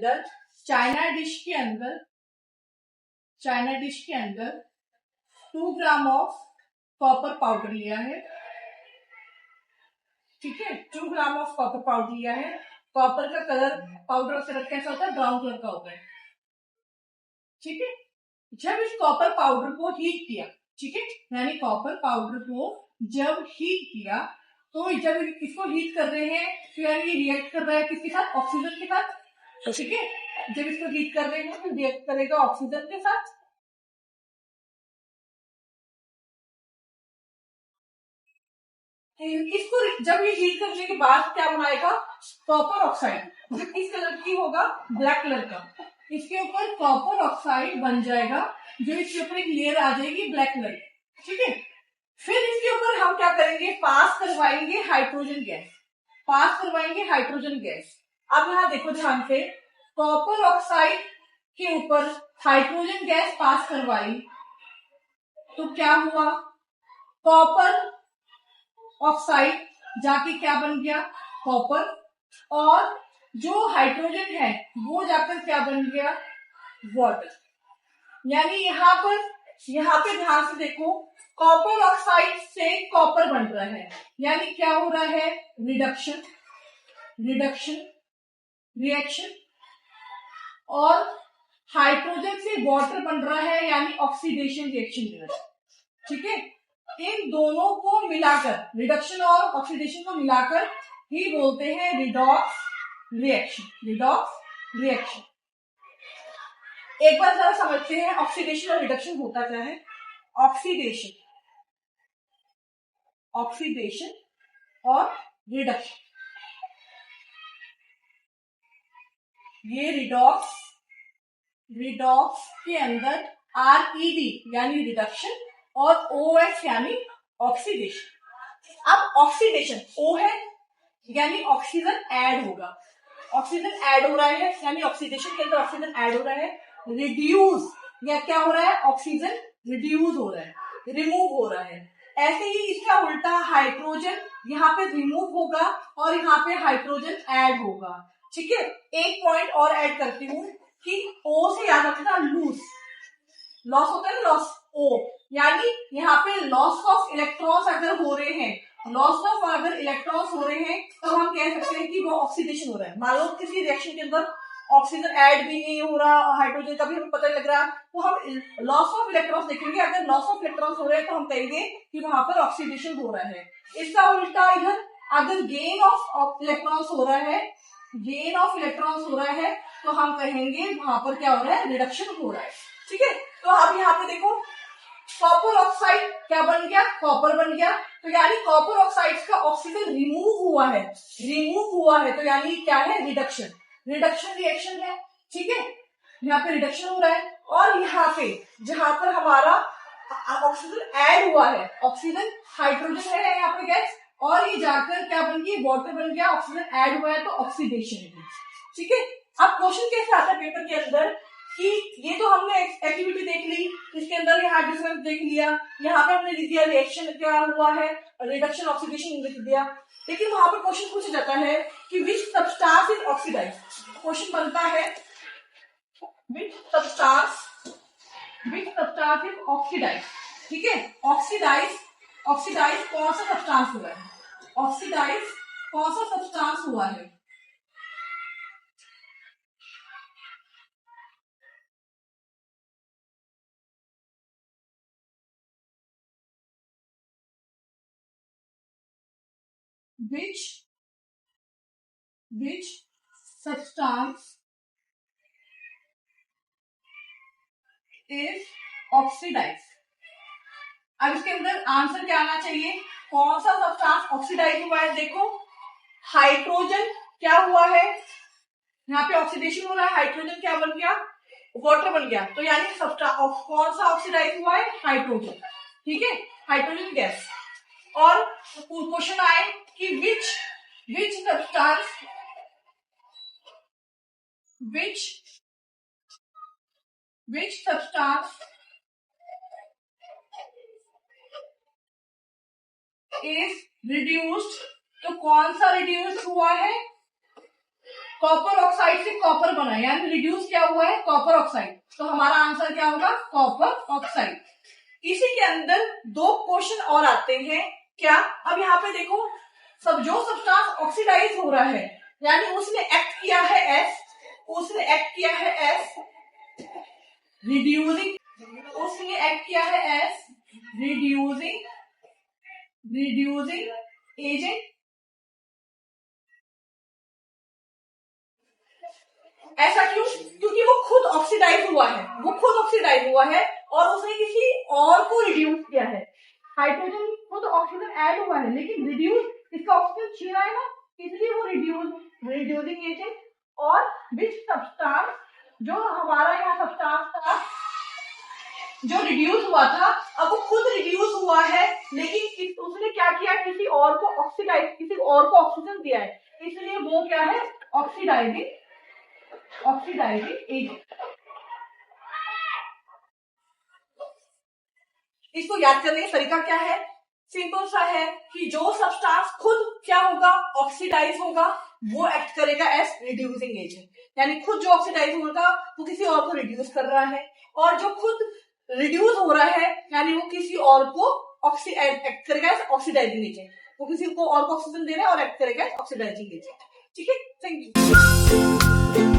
अंदर China dish के अंदर 2 ग्राम ऑफ कॉपर पाउडर लिया है। ठीक है, 2 ग्राम ऑफ कॉपर पाउडर लिया है। कॉपर का कलर पाउडर का कलर कैसा होता है? ब्राउन कलर का होता है। ठीक है, जब इस कॉपर पाउडर को हीट किया, ठीक है, यानी कॉपर पाउडर को जब हीट किया, तो जब इसको हीट कर रहे हैं तो यानी ये रिएक्ट कर रहा है किसके साथ? ऑक्सीजन के साथ। ठीक है, जब इसको हीट कर रहे हैं तो रिएक्ट करेगा ऑक्सीजन के साथ। इसको जब ये हीट करने के बाद क्या बनाएगा? कॉपर ऑक्साइड, जो किस कलर की होगा? ब्लैक कलर का। इसके ऊपर कॉपर ऑक्साइड बन जाएगा, जो इसके ऊपर एक लेयर आ जाएगी ब्लैक कलर की। ठीक है, फिर इसके ऊपर हम क्या करेंगे? पास करवाएंगे हाइड्रोजन गैस। अब यहाँ देखो ध्यान से, कॉपर ऑक्साइड के ऊपर हाइड्रोजन गैस पास करवाई तो क्या हुआ? कॉपर ऑक्साइड जाके क्या बन गया? कॉपर। और जो हाइड्रोजन है वो जाकर क्या बन गया? वाटर। यानी यहाँ पे ध्यान से देखो, कॉपर ऑक्साइड से कॉपर बन रहा है, यानी क्या हो रहा है? Reduction reaction. और हाइड्रोजन से वाटर बन रहा है, यानी ऑक्सीडेशन रिएक्शन। ठीक है, इन दोनों को मिलाकर, रिडक्शन और ऑक्सीडेशन को मिलाकर ही बोलते हैं रिडॉक्स रिएक्शन। एक बार जरा समझते हैं ऑक्सीडेशन और रिडक्शन होता क्या है। ऑक्सीडेशन और रिडक्शन, ये रिडॉक्स के अंदर RED यानी रिडक्शन और OH यानी ऑक्सीडेशन। अब ऑक्सीडेशन O है, यानी ऑक्सीजन ऐड होगा। ऑक्सीजन ऐड हो रहा है, यानी ऑक्सीडेशन के अंदर ऑक्सीजन ऐड हो रहा है। रिड्यूस या क्या हो रहा है? ऑक्सीजन रिड्यूस हो रहा है, रिमूव हो रहा है। ऐसे ही इसका उल्टा हाइड्रोजन यहाँ पे रिमूव होगा और यहाँ पे हाइड्रोजन ऐड होगा। ठीक है, एक पॉइंट और ऐड करती हूँ कि O से याद रखना, लॉस होता है, लॉस O, यानी यहाँ पे लॉस ऑफ इलेक्ट्रॉन्स अगर हो रहे हैं, तो हम कह सकते हैं कि वो ऑक्सीडेशन हो रहा है। मान लो किसी रिएक्शन के अंदर ऑक्सीजन ऐड भी नहीं हो रहा और हाइड्रोजन का भी हमें पता लग रहा, तो हम लॉस ऑफ इलेक्ट्रॉन्स देखेंगे। अगर लॉस ऑफ इलेक्ट्रॉन्स हो रहे हैं तो हम कहेंगे कि वहां पर ऑक्सीडेशन हो रहा है। इसका उल्टा इधर अगर गेन ऑफ इलेक्ट्रॉन्स हो रहा है तो हम कहेंगे वहां पर क्या हो रहा है? रिडक्शन हो रहा है। ठीक है, तो अब यहाँ पे देखो, कॉपर ऑक्साइड क्या बन गया? कॉपर बन गया। तो यानी कॉपर ऑक्साइड का ऑक्सीजन रिमूव हुआ है, तो यानी क्या है? रिडक्शन रिएक्शन है। ठीक है, यहाँ पे रिडक्शन हो रहा है। और यहाँ पे जहां पर हमारा ऑक्सीजन ऐड हुआ है, ऑक्सीजन हाइड्रोजन है यहाँ पे गैस, और ये जाकर क्या बन गई? वाटर बन गया। ऑक्सीजन ऐड हुआ है तो ऑक्सीडेशन है। ठीक है, अब क्वेश्चन कैसे आता है पेपर के अंदर कि ये तो हमने एक्टिविटी देख ली, इसके अंदर यहाँ डिफरेंस देख लिया, यहाँ पे हमने लिख दिया रिएक्शन क्या हुआ है, रिडक्शन ऑक्सीडेशन लिख दिया, लेकिन वहां पर क्वेश्चन पूछा जाता है कि which substance is oxidise. Question बनता है विच सब्सटेंस इज ऑक्सीडाइज। ठीक है, ऑक्सीडाइज कौन सा सब्सटेंस हुआ है? ऑक्सीडाइज कौन सा सब्सटेंस हुआ है? which substance is oxidized। अब इसके अंदर आंसर क्या आना चाहिए? कौन सा सब्सटेंस ऑक्सीडाइज हुआ है? देखो, हाइड्रोजन क्या हुआ है? यहाँ पे ऑक्सीडेशन हो रहा है, हाइड्रोजन क्या बन गया? वाटर बन गया। तो यानी कौन सा ऑक्सीडाइज हुआ है? हाइड्रोजन। ठीक है, हाइड्रोजन गैस। और क्वेश्चन आए कि which substance is reduced। तो कौन सा रिड्यूस हुआ है? कॉपर ऑक्साइड से कॉपर बना, यानी रिड्यूस क्या हुआ है, कॉपर ऑक्साइड। तो हमारा आंसर क्या होगा, कॉपर ऑक्साइड। इसी के अंदर 2 क्वेश्चन और आते हैं। क्या, अब यहाँ पे देखो, सब जो सब्सटेंस ऑक्सीडाइज हो रहा है, यानी उसने एक्ट किया है एस, रिड्यूसिंग, उसने एक्ट किया है एस रिड्यूसिंग एजेंट। ऐसा क्यों, क्योंकि वो खुद ऑक्सीडाइज हुआ है, और उसने किसी और को रिड्यूस किया है। हाइड्रोजन खुद ऑक्सीजन ऐड हुआ है, लेकिन रिड्यूस इसका ऑक्सीजन छीना है ना, इसलिए वो रिड्यूसिंग एजेंट। और विच सब्सटेंस, जो हमारा यहाँ सब्सटेंस था जो रिड्यूस हुआ था, अब वो खुद रिड्यूस हुआ है, लेकिन उसने क्या किया, किसी और को ऑक्सीजन दिया है, इसलिए वो क्या है, ऑक्सीडाइजिंग एजेंट। इसको याद करने का तरीका क्या है, सिंपल सा है कि जो सब्सटेंस खुद क्या होगा, ऑक्सीडाइज होगा, वो एक्ट करेगा एज रिड्यूसिंग एजेंट, यानी खुद जो ऑक्सीडाइज होगा वो किसी और को रिड्यूस कर रहा है, और जो खुद रिड्यूस हो रहा है यानी वो किसी और को एक्ट करेगा एज ऑक्सीडाइजिंग एजेंट, वो किसी को और को ऑक्सीजन दे रहा है और एक्ट करेगा एज ऑक्सीडाइजिंग एजेंट। ठीक है, थैंक यू।